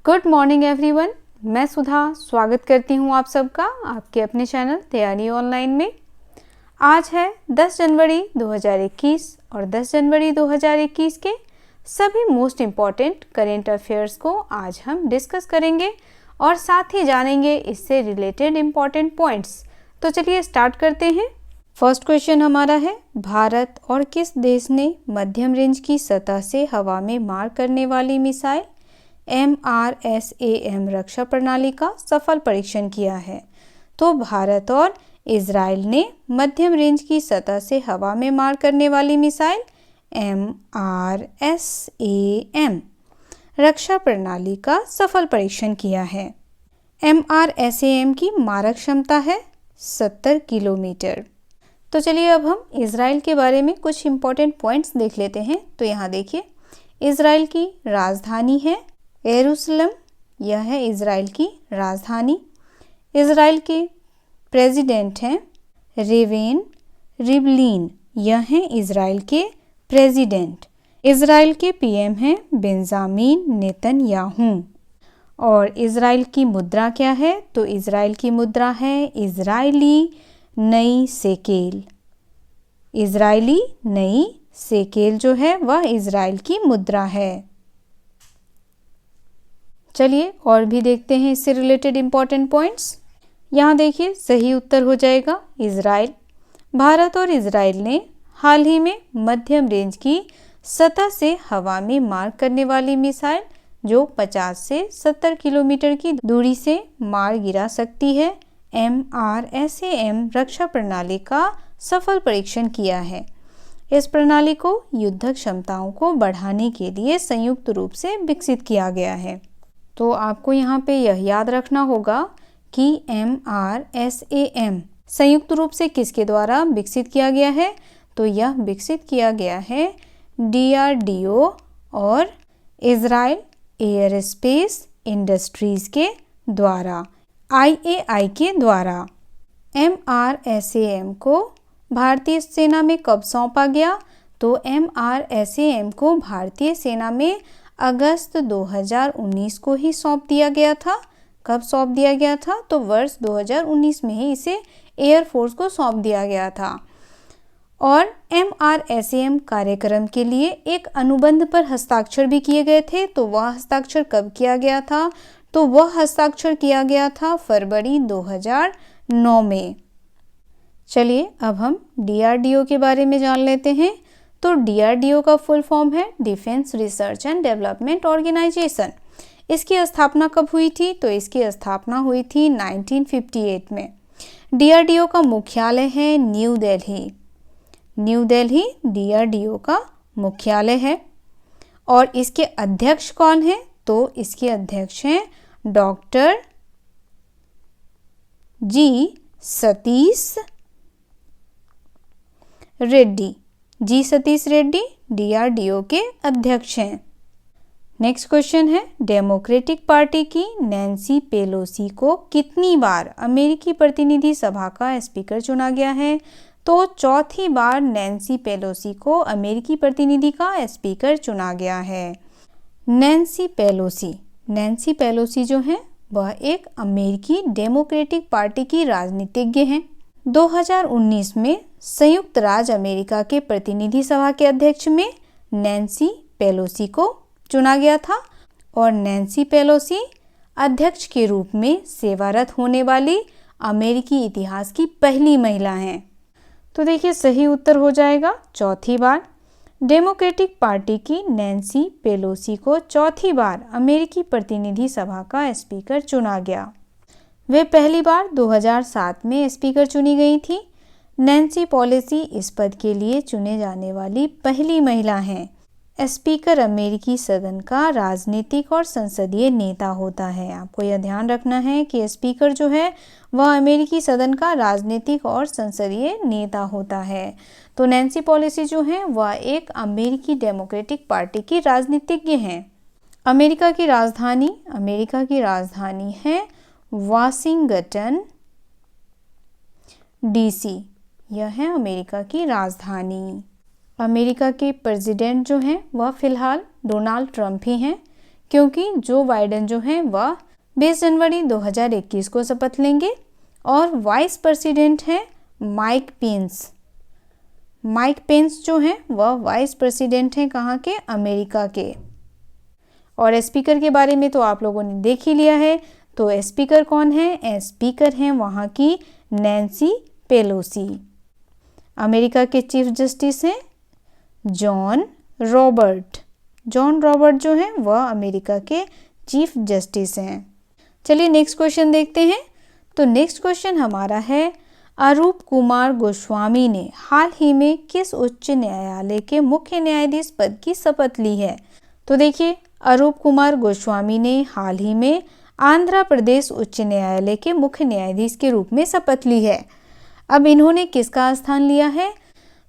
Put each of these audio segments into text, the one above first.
Good morning everyone. मैं सुधा स्वागत करती हूँ आप सबका आपके अपने चैनल तैयारी ऑनलाइन में। आज है 10 जनवरी 2021 और 10 जनवरी 2021 के सभी मोस्ट इम्पॉर्टेंट करेंट अफेयर्स को आज हम डिस्कस करेंगे और साथ ही जानेंगे इससे रिलेटेड इम्पॉर्टेंट पॉइंट्स। तो चलिए स्टार्ट करते हैं। फर्स्ट क्वेश्चन हमारा है, भारत और किस देश ने मध्यम रेंज की सतह से हवा में मार करने वाली मिसाइल MRSAM रक्षा प्रणाली का सफल परीक्षण किया है? तो भारत और इजराइल ने मध्यम रेंज की सतह से हवा में मार करने वाली मिसाइल MRSAM रक्षा प्रणाली का सफल परीक्षण किया है। MRSAM की मारक क्षमता है 70 किलोमीटर। तो चलिए अब हम इजराइल के बारे में कुछ इम्पोर्टेंट पॉइंट्स देख लेते हैं। तो यहाँ देखिए, इजराइल की राजधानी है यरूशलेम, यह है इजराइल की राजधानी। इजराइल के प्रेसिडेंट हैं रेवेन रिवलिन, यह हैं इजराइल के प्रेसिडेंट। इजराइल के पीएम हैं बेंजामिन नेतन्याहू। और इजराइल की मुद्रा क्या है? तो इजराइल की मुद्रा है इजरायली नई शेकेल। इजरायली नई शेकेल जो है वह इजराइल की मुद्रा है। चलिए और भी देखते हैं इससे रिलेटेड इम्पॉर्टेंट पॉइंट्स। यहाँ देखिए, सही उत्तर हो जाएगा इजराइल। भारत और इजराइल ने हाल ही में मध्यम रेंज की सतह से हवा में मार करने वाली मिसाइल जो 50 से 70 किलोमीटर की दूरी से मार गिरा सकती है MRSAM रक्षा प्रणाली का सफल परीक्षण किया है। इस प्रणाली को युद्ध क्षमताओं को बढ़ाने के लिए संयुक्त रूप से विकसित किया गया है। तो आपको यहाँ पे यह याद रखना होगा कि MRSAM संयुक्त रूप से किसके द्वारा विकसित किया गया है? तो यह विकसित किया गया है DRDO और इजराइल एयरस्पेस इंडस्ट्रीज के द्वारा, IAI के द्वारा। MRSAM को भारतीय सेना में कब सौंपा गया? तो MRSAM को भारतीय सेना में अगस्त 2019 को ही सौंप दिया गया था। कब सौंप दिया गया था? तो वर्ष 2019 में ही इसे एयरफोर्स को सौंप दिया गया था। और MRSAM कार्यक्रम के लिए एक अनुबंध पर हस्ताक्षर भी किए गए थे। तो वह हस्ताक्षर कब किया गया था? तो वह हस्ताक्षर किया गया था फरवरी 2009 में। चलिए अब हम DRDO के बारे में जान लेते हैं। तो DRDO का फुल फॉर्म है defence research and development organisation. इसकी स्थापना कब हुई थी? तो इसकी स्थापना हुई थी 1958 में। DRDO का मुख्यालय है new Delhi. New Delhi DRDO का मुख्यालय है। और इसके अध्यक्ष कौन है? तो इसके अध्यक्ष हैं doctor G Satish Reddy. G Satish Reddy DRDO के अध्यक्ष हैं। नेक्स्ट क्वेश्चन है, डेमोक्रेटिक पार्टी की नैन्सी पेलोसी को कितनी बार अमेरिकी प्रतिनिधि सभा का स्पीकर चुना गया है? तो चौथी बार नैन्सी पेलोसी को अमेरिकी प्रतिनिधि का स्पीकर चुना गया है। नैन्सी पेलोसी जो है वह एक अमेरिकी डेमोक्रेटिक पार्टी की राजनीतिज्ञ हैं। 2019 में संयुक्त राज्य अमेरिका के प्रतिनिधि सभा के अध्यक्ष में नैन्सी पेलोसी को चुना गया था। और नैन्सी पेलोसी अध्यक्ष के रूप में सेवारत होने वाली अमेरिकी इतिहास की पहली महिला हैं। तो देखिए, सही उत्तर हो जाएगा चौथी बार। डेमोक्रेटिक पार्टी की नैन्सी पेलोसी को चौथी बार अमेरिकी प्रतिनिधि सभा का स्पीकर चुना गया। वे पहली बार 2007 में स्पीकर चुनी गई थी। नैन्सी पेलोसी इस पद के लिए चुने जाने वाली पहली महिला हैं। स्पीकर अमेरिकी सदन का राजनीतिक और संसदीय नेता होता है। आपको यह ध्यान रखना है कि स्पीकर जो है वह अमेरिकी सदन का राजनीतिक और संसदीय नेता होता है। तो नैन्सी पेलोसी जो है वह एक अमेरिकी डेमोक्रेटिक पार्टी की राजनीतिज्ञ हैं। अमेरिका की राजधानी है वाशिंगटन DC, यह है अमेरिका की राजधानी। अमेरिका के प्रेसिडेंट जो हैं वह फिलहाल डोनाल्ड ट्रंप ही हैं, क्योंकि जो बाइडेन जो हैं वह 20 जनवरी 2021 को शपथ लेंगे और वाइस प्रेसिडेंट हैं माइक पेंस। माइक पेंस जो हैं वह वाइस प्रेसिडेंट हैं कहाँ के? अमेरिका के। और स्पीकर के बारे में तो आप लोगों ने देख ही लिया है, तो स्पीकर कौन है? स्पीकर हैं वहाँ की नैन्सी पेलोसी। अमेरिका के चीफ जस्टिस हैं जॉन रॉबर्ट। जॉन रॉबर्ट जो हैं वह अमेरिका के चीफ जस्टिस हैं। चलिए नेक्स्ट क्वेश्चन देखते हैं। तो नेक्स्ट क्वेश्चन हमारा है, अरूप कुमार गोस्वामी ने हाल ही में किस उच्च न्यायालय के मुख्य न्यायाधीश पद की शपथ ली है? तो देखिए, अरूप कुमार गोस्वामी ने हाल ही में आंध्र प्रदेश उच्च न्यायालय के मुख्य न्यायाधीश के रूप में शपथ ली है। अब इन्होंने किसका स्थान लिया है?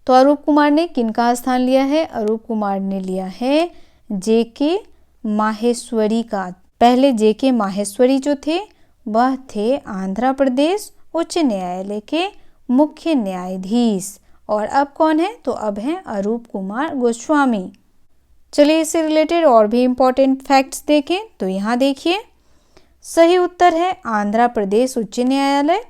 तो अरूप कुमार ने किनका स्थान लिया है? अरूप कुमार ने लिया है जेके माहेश्वरी का। पहले जेके माहेश्वरी जो थे वह थे आंध्र प्रदेश उच्च न्यायालय के मुख्य न्यायाधीश, और अब कौन है? तो अब हैं अरूप कुमार गोस्वामी। चलिए इससे रिलेटेड और भी इम्पोर्टेंट फैक्ट्स देखें। तो यहाँ देखिए, सही उत्तर है आंध्र प्रदेश उच्च न्यायालय।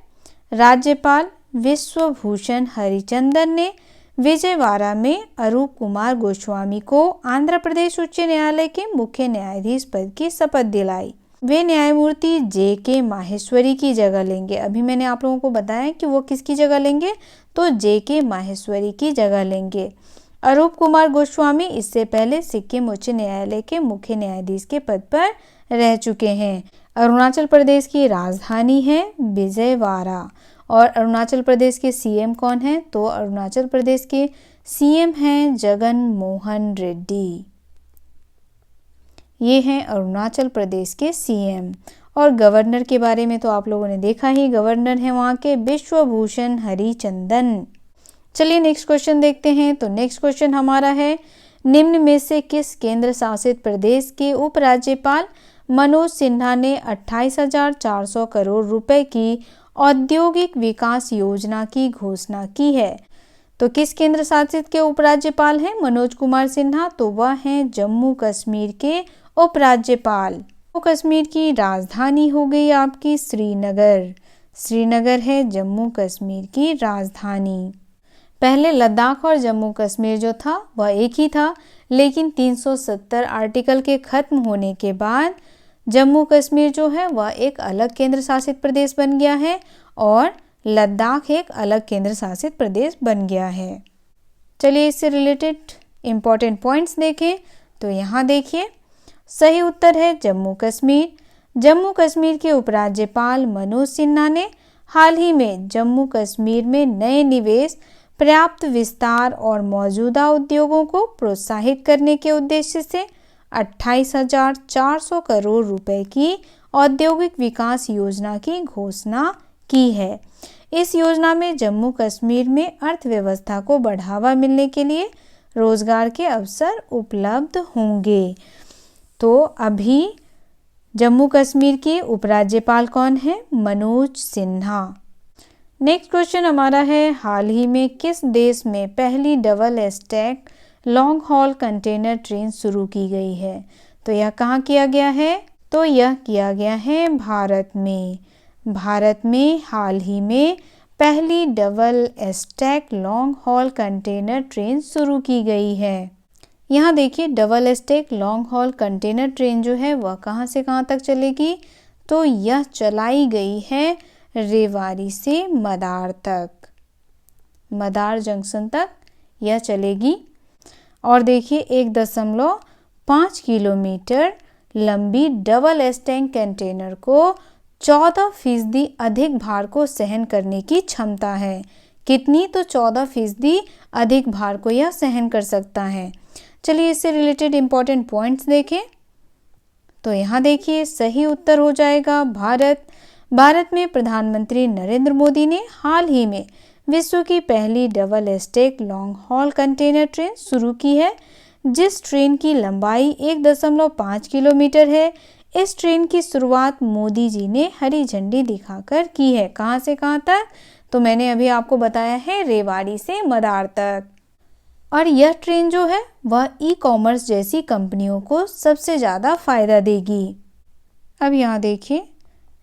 राज्यपाल विश्वभूषण हरिचंदन ने विजयवाड़ा में अरूप कुमार गोस्वामी को आंध्र प्रदेश उच्च न्यायालय के मुख्य न्यायाधीश पद की शपथ दिलाई। वे न्यायमूर्ति जेके माहेश्वरी की जगह लेंगे। अभी मैंने आप लोगों को बताया कि वो किसकी जगह लेंगे? तो जेके माहेश्वरी की जगह लेंगे। अरूप कुमार गोस्वामी इससे पहले सिक्किम उच्च न्यायालय के मुख्य न्यायाधीश के पद पर रह चुके हैं। अरुणाचल प्रदेश की राजधानी है विजयवाड़ा, और अरुणाचल प्रदेश के सीएम कौन है? तो अरुणाचल प्रदेश के सीएम हैं जगन मोहन रेड्डी। ये हैं अरुणाचल प्रदेश के सीएम। और गवर्नर के बारे में तो आप लोगों ने देखा ही, गवर्नर हैं वहाँ के विश्वभूषण हरिचंदन। चलिए नेक्स्ट क्वेश्चन देखते हैं। तो नेक्स्ट क्वेश्चन हमारा है, निम्न में से किस केंद्र शासित प्रदेश के उपराज्यपाल मनोज सिन्हा ने 28,400 करोड़ रुपए की औद्योगिक विकास योजना की घोषणा की है? तो किस केंद्र शासित के उपराज्यपाल हैं मनोज कुमार सिन्हा? तो वह हैं जम्मू कश्मीर के उपराज्यपाल। जम्मू कश्मीर की राजधानी हो गई आपकी श्रीनगर। श्रीनगर है जम्मू कश्मीर की राजधानी। पहले लद्दाख और जम्मू कश्मीर जो था वह एक ही था, लेकिन 370 आर्टिकल के खत्म होने के बाद जम्मू कश्मीर जो है वह एक अलग केंद्र शासित प्रदेश बन गया है और लद्दाख एक अलग केंद्र शासित प्रदेश बन गया है। चलिए इससे रिलेटेड इम्पॉर्टेंट पॉइंट्स देखें। तो यहाँ देखिए, सही उत्तर है जम्मू कश्मीर। जम्मू कश्मीर के उपराज्यपाल मनोज सिन्हा ने हाल ही में जम्मू कश्मीर में नए निवेश, पर्याप्त विस्तार और मौजूदा उद्योगों को प्रोत्साहित करने के उद्देश्य से 28,400 करोड़ रुपए की औद्योगिक विकास योजना की घोषणा की है। इस योजना में जम्मू कश्मीर में अर्थव्यवस्था को बढ़ावा मिलने के लिए रोजगार के अवसर उपलब्ध होंगे। तो अभी जम्मू कश्मीर के उपराज्यपाल कौन है? मनोज सिन्हा। नेक्स्ट क्वेश्चन हमारा है, हाल ही में किस देश में पहली double stack long haul container train शुरू की गई है? तो यह कहाँ किया गया है? तो यह किया गया है भारत में। भारत में हाल ही में पहली double stack long haul container train शुरू की गई है। यहाँ देखिए, double stack long haul container train जो है वह कहाँ से कहाँ तक चलेगी? तो यह चलाई गई है रेवाड़ी से मदार तक, मदार जंक्शन तक यह चलेगी। और देखिए 1.5 किलोमीटर लंबी डबल स्टैक कंटेनर को 14% अधिक भार को सहन करने की क्षमता है। कितनी? तो 14% अधिक भार को यह सहन कर सकता है। चलिए इससे रिलेटेड इम्पोर्टेंट पॉइंट्स देखें। तो यहाँ देखिए, सही उत्तर हो जाएगा भारत। भारत में प्रधानमंत्री नरेंद्र मोदी ने हाल ही में विश्व की पहली double stack long haul container train शुरू की है, जिस ट्रेन की लंबाई 1.5 किलोमीटर है। इस ट्रेन की शुरुआत मोदी जी ने हरी झंडी दिखाकर की है। कहाँ से कहाँ तक? तो मैंने अभी आपको बताया है रेवाड़ी से मदार तक। और यह ट्रेन जो है वह ई कॉमर्स जैसी कंपनियों को सबसे ज़्यादा फ़ायदा देगी। अब यहाँ देखिए,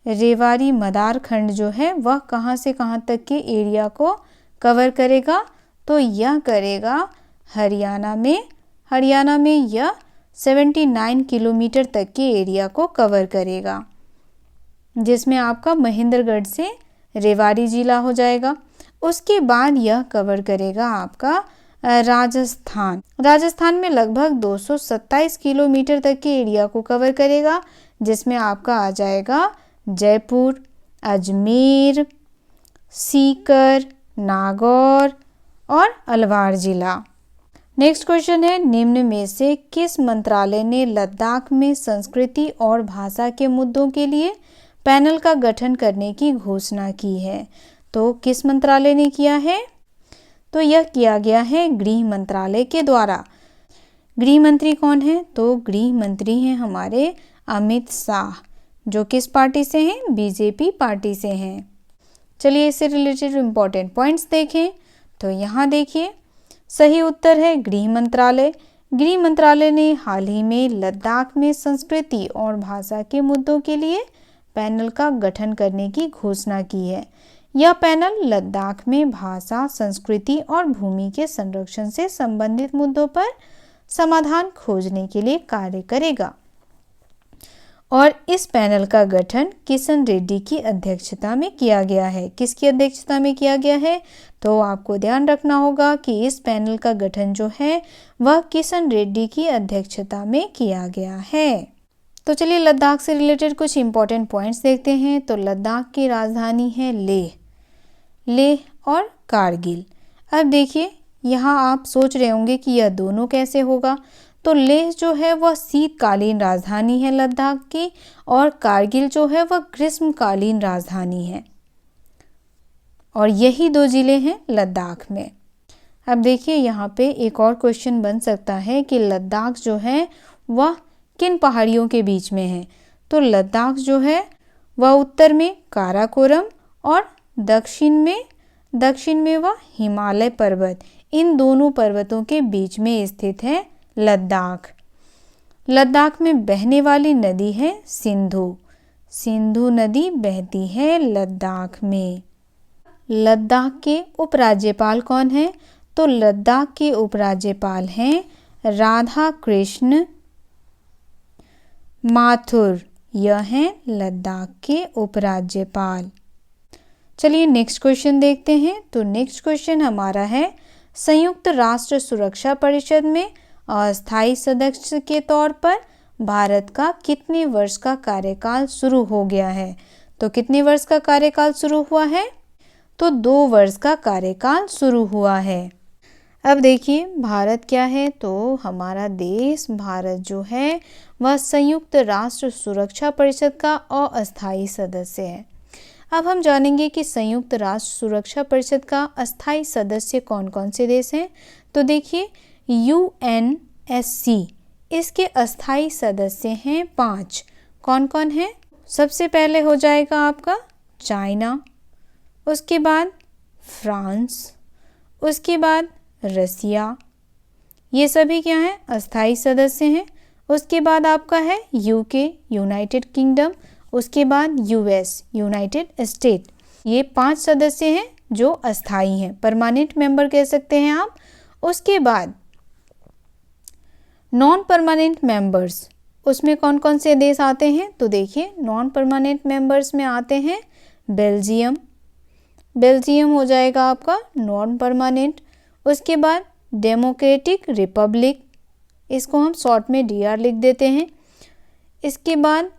रेवाड़ी मदार खंड जो है वह कहाँ से कहाँ तक के एरिया को कवर करेगा, तो यह करेगा हरियाणा में यह 79 किलोमीटर तक के एरिया को कवर करेगा, जिसमें आपका महेंद्रगढ़ से रेवाड़ी जिला हो जाएगा। उसके बाद यह कवर करेगा आपका राजस्थान में लगभग 227 किलोमीटर तक के एरिया को कवर करेगा, जिसमें आपका आ जाएगा जयपुर, अजमेर, सीकर, नागौर और अलवार जिला। नेक्स्ट क्वेश्चन है, निम्न में से किस मंत्रालय ने लद्दाख में संस्कृति और भाषा के मुद्दों के लिए पैनल का गठन करने की घोषणा की है? तो किस मंत्रालय ने किया है? तो यह किया गया है गृह मंत्रालय के द्वारा। गृह मंत्री कौन है? तो गृह मंत्री हैं हमारे अमित शाह, जो किस पार्टी से हैं? बीजेपी पार्टी से हैं। चलिए इससे रिलेटेड इम्पोर्टेंट पॉइंट्स देखें। तो यहाँ देखिए, सही उत्तर है गृह मंत्रालय। गृह मंत्रालय ने हाल ही में लद्दाख में संस्कृति और भाषा के मुद्दों के लिए पैनल का गठन करने की घोषणा की है। यह पैनल लद्दाख में भाषा, संस्कृति और भूमि के संरक्षण से संबंधित मुद्दों पर समाधान खोजने के लिए कार्य करेगा। और इस पैनल का गठन किशन रेड्डी की अध्यक्षता में किया गया है। किसकी अध्यक्षता में किया गया है? तो आपको ध्यान रखना होगा कि इस पैनल का गठन जो है वह किशन रेड्डी की अध्यक्षता में किया गया है। तो चलिए लद्दाख से रिलेटेड कुछ इंपॉर्टेंट पॉइंट्स देखते हैं। तो लद्दाख की राजधानी है लेह और कारगिल। अब देखिए, यहाँ आप सोच रहे होंगे कि यह दोनों कैसे होगा। तो लेह जो है वह शीतकालीन राजधानी है लद्दाख की, और कारगिल जो है वह ग्रीष्मकालीन राजधानी है, और यही दो जिले हैं लद्दाख में। अब देखिए, यहाँ पे एक और क्वेश्चन बन सकता है कि लद्दाख जो है वह किन पहाड़ियों के बीच में है? तो लद्दाख जो है वह उत्तर में काराकोरम और दक्षिण में वह हिमालय पर्वत, इन दोनों पर्वतों के बीच में स्थित है लद्दाख। लद्दाख में बहने वाली नदी है सिंधु नदी बहती है लद्दाख में। लद्दाख के उपराज्यपाल कौन है? तो लद्दाख के उपराज्यपाल हैं राधा कृष्ण माथुर, यह हैं लद्दाख के उपराज्यपाल। चलिए नेक्स्ट क्वेश्चन देखते हैं। तो नेक्स्ट क्वेश्चन हमारा है, संयुक्त राष्ट्र सुरक्षा परिषद में अस्थायी सदस्य के तौर पर भारत का कितने वर्ष का कार्यकाल शुरू हो गया है? तो कितने वर्ष का कार्यकाल शुरू हुआ है? तो 2 वर्ष का कार्यकाल शुरू हुआ है। अब देखिए, भारत क्या है? तो हमारा देश भारत जो है वह संयुक्त राष्ट्र सुरक्षा परिषद का अस्थायी सदस्य है। अब हम जानेंगे कि संयुक्त राष्ट्र सुरक्षा परिषद का अस्थायी सदस्य कौन कौन से देश हैं। तो देखिए, UNSC इसके अस्थायी सदस्य हैं 5। कौन कौन हैं? सबसे पहले हो जाएगा आपका चाइना, उसके बाद फ्रांस, उसके बाद रसिया, ये सभी क्या हैं? अस्थायी सदस्य हैं। उसके बाद आपका है UK यूनाइटेड किंगडम, उसके बाद US यूनाइटेड स्टेट। ये 5 सदस्य हैं जो अस्थायी हैं, परमानेंट मेंबर कह सकते हैं आप। उसके बाद नॉन परमानेंट मेंबर्स, उसमें कौन कौन से देश आते हैं? तो देखिए, नॉन परमानेंट मेंबर्स में आते हैं बेल्जियम हो जाएगा आपका नॉन परमानेंट। उसके बाद डेमोक्रेटिक रिपब्लिक, इसको हम शॉर्ट में DR लिख देते हैं। इसके बाद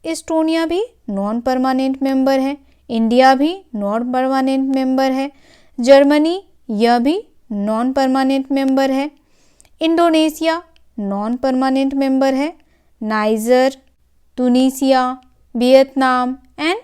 इस्टोनिया भी नॉन परमानेंट मेंबर है। इंडिया भी नॉन परमानेंट मेंबर है। जर्मनी, यह भी नॉन परमानेंट मेंबर है। इंडोनेशिया नॉन परमानेंट मेंबर है। Niger, Tunisia, Vietnam and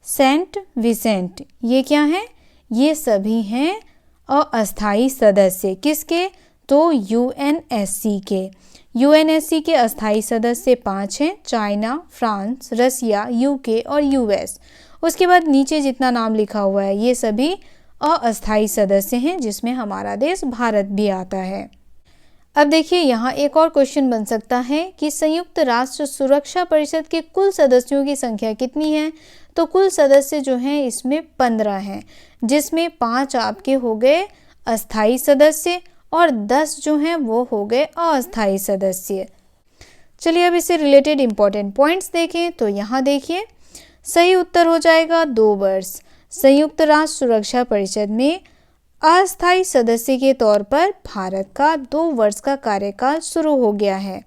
saint Vincent, ये क्या हैं? ये सभी हैं अस्थायी सदस्य। किसके? तो UNSC के। UNSC के अस्थायी सदस्य 5 हैं, चाइना, फ्रांस, रसिया, UK और US। उसके बाद नीचे जितना नाम लिखा हुआ है ये सभी अस्थायी सदस्य हैं, जिसमें हमारा देश भारत भी आता है। अब देखिए यहाँ एक और क्वेश्चन बन सकता है कि संयुक्त राष्ट्र सुरक्षा परिषद के कुल सदस्यों की संख्या कितनी है। तो कुल सदस्य जो हैं इसमें 15 हैं, जिसमें 5 आपके हो गए अस्थायी सदस्य और 10 जो हैं वो हो गए अस्थायी सदस्य। चलिए अब इससे रिलेटेड इंपॉर्टेंट पॉइंट्स देखें। तो यहाँ देखिए सही उत्तर हो जाएगा 2 वर्ष। संयुक्त राष्ट्र सुरक्षा परिषद में अस्थायी सदस्य के तौर पर भारत का 2 वर्ष का कार्यकाल शुरू हो गया है।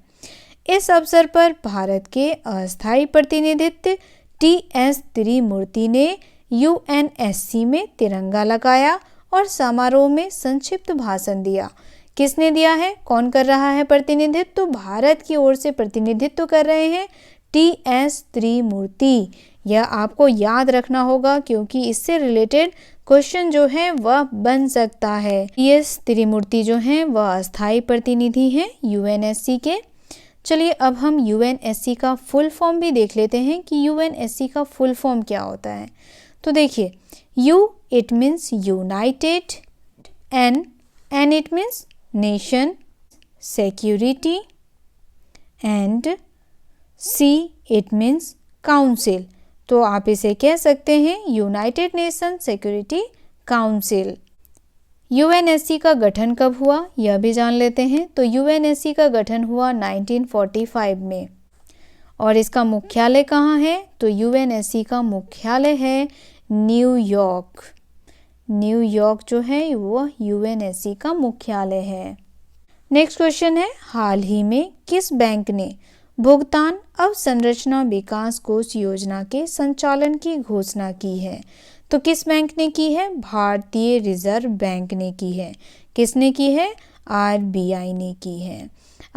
इस अवसर पर भारत के अस्थायी प्रतिनिधित्व TS त्रिमूर्ति ने UNSC में तिरंगा लगाया और समारोह में संक्षिप्त भाषण दिया। किसने दिया है, कौन कर रहा है प्रतिनिधित्व? तो भारत की ओर से प्रतिनिधित्व कर रहे हैं TS त्रिमूर्ति। यह आपको याद रखना होगा क्योंकि इससे रिलेटेड क्वेश्चन जो है वह बन सकता है। TS त्रिमूर्ति जो हैं वह अस्थायी प्रतिनिधि हैं UNSC के। चलिए अब हम UNSC का फुल फॉर्म भी देख लेते हैं कि UNSC का फुल फॉर्म क्या होता है। तो देखिए U it means United, N it means nation, security and C it means council. तो आप इसे कह सकते हैं United nation security council. UNSC का गठन कब हुआ यह भी जान लेते हैं। तो UNSC का गठन हुआ 1945 में। और इसका मुख्यालय कहाँ है? तो UNSC का मुख्यालय है न्यूयॉर्क। न्यूयॉर्क जो है वो UNSC का मुख्यालय है। नेक्स्ट क्वेश्चन है, हाल ही में किस बैंक ने भुगतान अवसंरचना विकास कोष योजना के संचालन की घोषणा की है? तो किस बैंक ने की है? भारतीय रिजर्व बैंक ने की है। किसने की है? RBI ने की है।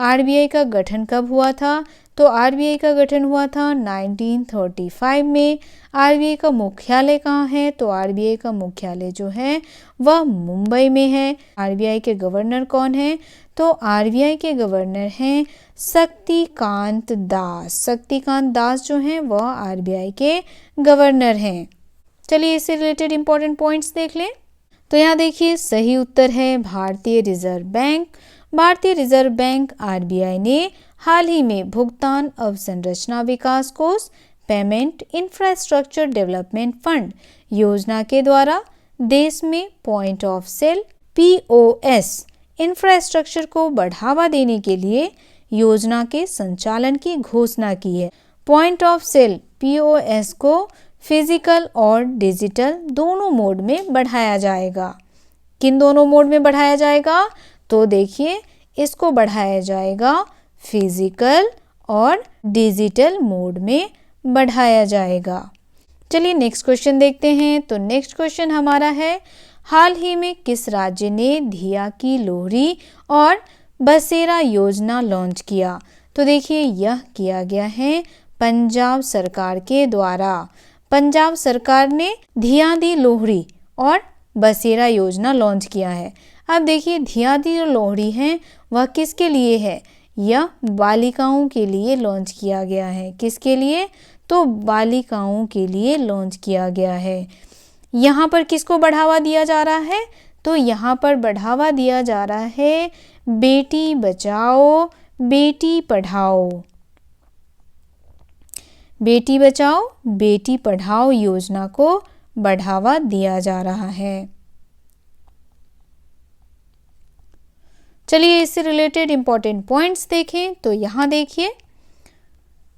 RBI का गठन कब हुआ था? तो RBI का गठन हुआ था 1935 में। RBI का मुख्यालय कहाँ है? तो RBI का मुख्यालय जो है वह मुंबई में है। RBI के गवर्नर कौन है? तो RBI के गवर्नर हैं शक्तिकांत दास। शक्तिकांत दास जो हैं वह RBI के गवर्नर हैं। चलिए इससे रिलेटेड इंपॉर्टेंट पॉइंट्स देख लें। तो यहाँ देखिए सही उत्तर है भारतीय रिजर्व बैंक। भारतीय रिजर्व बैंक RBI ने हाल ही में भुगतान अवसंरचना विकास कोष पेमेंट इंफ्रास्ट्रक्चर डेवलपमेंट फंड योजना के द्वारा देश में point of sale POS infrastructure को बढ़ावा देने के लिए योजना के संचालन की घोषणा की है। पॉइंट ऑफ सेल POS को फिजिकल और डिजिटल दोनों मोड में बढ़ाया जाएगा। किन दोनों मोड में बढ़ाया जाएगा? तो देखिए इसको बढ़ाया जाएगा फिजिकल और डिजिटल मोड में बढ़ाया जाएगा। चलिए नेक्स्ट क्वेश्चन देखते हैं। तो नेक्स्ट क्वेश्चन हमारा है, हाल ही में किस राज्य ने धिया की लोहड़ी और बसेरा योजना लॉन्च किया? तो देखिए यह किया गया है पंजाब सरकार के द्वारा। पंजाब सरकार ने धिया दी लोहड़ी और बसेरा योजना लॉन्च किया है। अब देखिए धिया दी लोहड़ी है वह किसके लिए है? यह बालिकाओं के लिए लॉन्च किया गया है। किसके लिए? तो बालिकाओं के लिए लॉन्च किया गया है। यहाँ पर किसको बढ़ावा दिया जा रहा है? तो यहाँ पर बढ़ावा दिया जा रहा है बेटी बचाओ बेटी पढ़ाओ। बेटी बचाओ बेटी पढ़ाओ योजना को बढ़ावा दिया जा रहा है। चलिए इससे रिलेटेड इंपॉर्टेंट पॉइंट्स देखें। तो यहाँ देखिए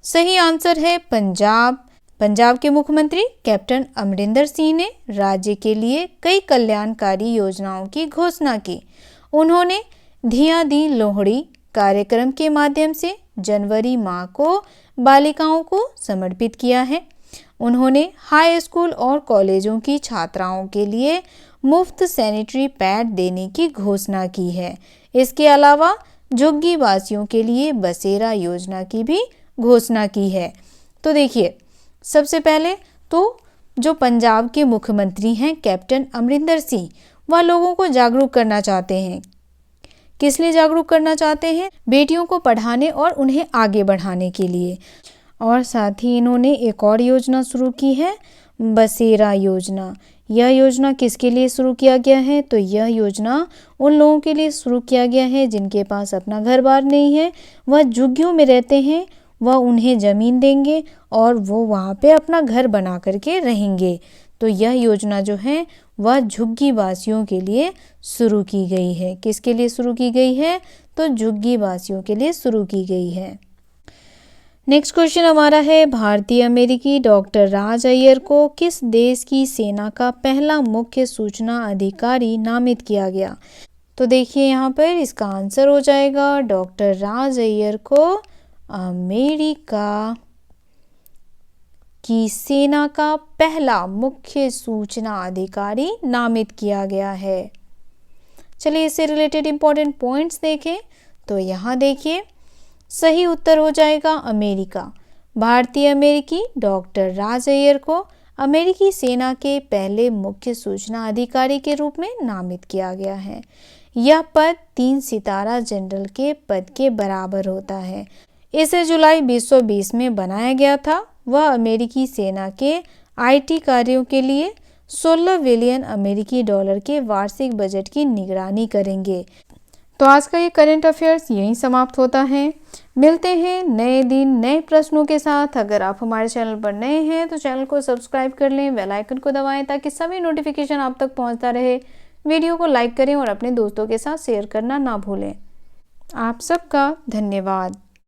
सही आंसर है पंजाब। पंजाब के मुख्यमंत्री कैप्टन अमरिंदर सिंह ने राज्य के लिए कई कल्याणकारी योजनाओं की घोषणा की। उन्होंने धिया दी लोहड़ी कार्यक्रम के माध्यम से जनवरी माह को बालिकाओं को समर्पित किया है। उन्होंने हाई स्कूल और कॉलेजों की छात्राओं के लिए मुफ्त सैनिटरी पैड देने की घोषणा की है। इसके अलावा झुग्गी वासियों के लिए बसेरा योजना की भी घोषणा की है। तो देखिए सबसे पहले तो जो पंजाब के मुख्यमंत्री हैं कैप्टन अमरिंदर सिंह, वह लोगों को जागरूक करना चाहते हैं। किस लिए जागरूक करना चाहते हैं? बेटियों को पढ़ाने और उन्हें आगे बढ़ाने के लिए। और साथ ही इन्होंने एक और योजना शुरू की है बसेरा योजना। यह योजना किसके लिए शुरू किया गया है? तो यह योजना उन लोगों के लिए शुरू किया गया है जिनके पास अपना घर बार नहीं है, वह झुग्गियों में रहते हैं। वह उन्हें ज़मीन देंगे और वो वहाँ पे अपना घर बना करके रहेंगे। तो यह योजना जो है वह झुग्गी वासियों के लिए शुरू की गई है। किसके लिए शुरू की गई है? तो झुग्गी वासियों के लिए शुरू की गई है। नेक्स्ट क्वेश्चन हमारा है, भारतीय अमेरिकी डॉक्टर राज अय्यर को किस देश की सेना का पहला मुख्य सूचना अधिकारी नामित किया गया? तो देखिए यहाँ पर इसका आंसर हो जाएगा, डॉक्टर राज अय्यर को अमेरिका की सेना का पहला मुख्य सूचना अधिकारी नामित किया गया है। चलिए इससे रिलेटेड इंपॉर्टेंट पॉइंट्स देखें। तो यहाँ देखिए सही उत्तर हो जाएगा अमेरिका। भारतीय अमेरिकी डॉक्टर राज अय्यर को अमेरिकी सेना के पहले मुख्य सूचना अधिकारी के रूप में नामित किया गया है। यह पद 3 सितारा जनरल के पद के बराबर होता है। इसे जुलाई 2020 में बनाया गया था। वह अमेरिकी सेना के आईटी कार्यों के लिए 16 बिलियन अमेरिकी डॉलर के वार्षिक बजट की निगरानी करेंगे। तो आज का ये करंट अफेयर्स यहीं समाप्त होता है। मिलते हैं नए दिन नए प्रश्नों के साथ। अगर आप हमारे चैनल पर नए हैं तो चैनल को सब्सक्राइब कर लें, बेल आइकन को दबाएं ताकि सभी नोटिफिकेशन आप तक पहुंचता रहे। वीडियो को लाइक करें और अपने दोस्तों के साथ शेयर करना ना भूलें। आप सबका धन्यवाद।